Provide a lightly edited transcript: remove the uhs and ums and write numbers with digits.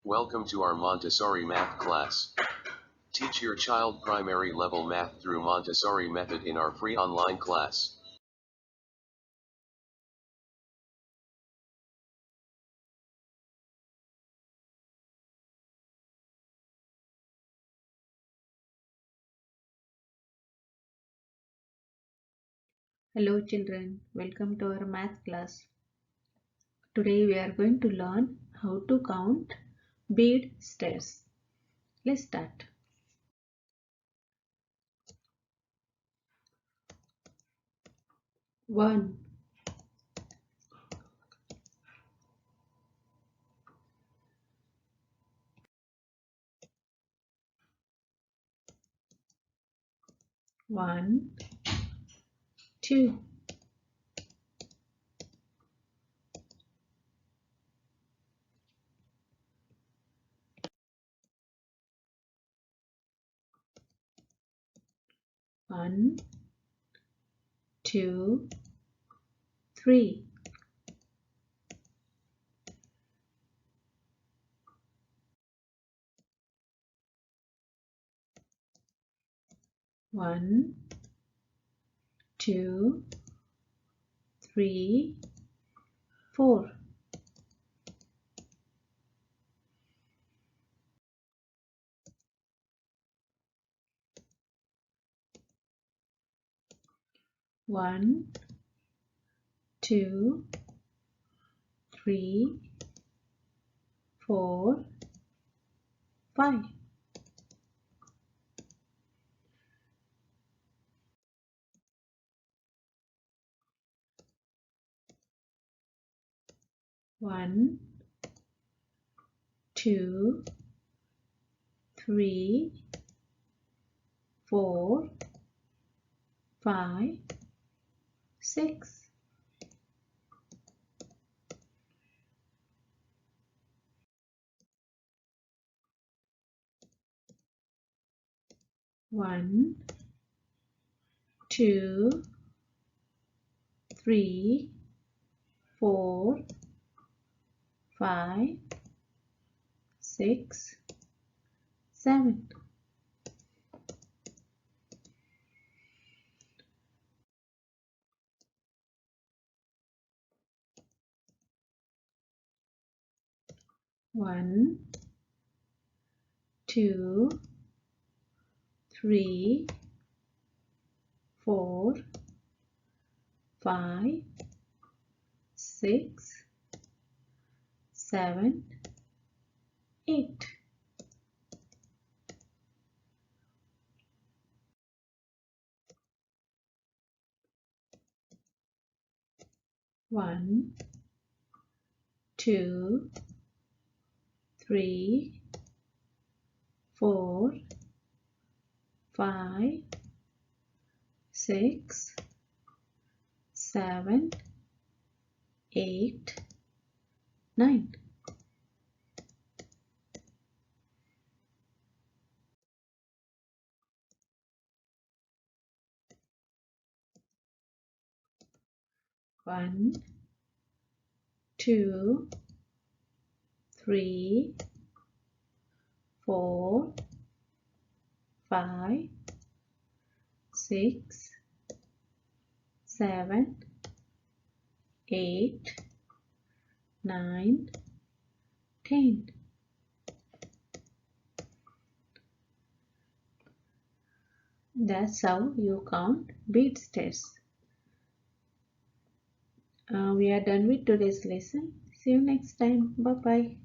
Welcome to our Montessori math class. Teach your child primary level math through Montessori method in our free online class. Hello children, welcome to our math class. Today we are going to learn how to count bead stairs. Let's start. 1, 1, 2, 1, 2, 3, 1, 2, 3, 4, 1, 2, 3, 4, 5. 1, 2, 3, 4, 5, 6. 1, 2, 3, 4, 5, 6, 7. 1, 2, 3, 4, 5, 6, 7, 8. 1, 2, 3, 4, 5, 6, 7, 8, 9. 1, 2, 3, 4, 5, 6, 7, 8, 9, 10. That's how you count bead stairs. We are done with today's lesson. See you next time. Bye bye.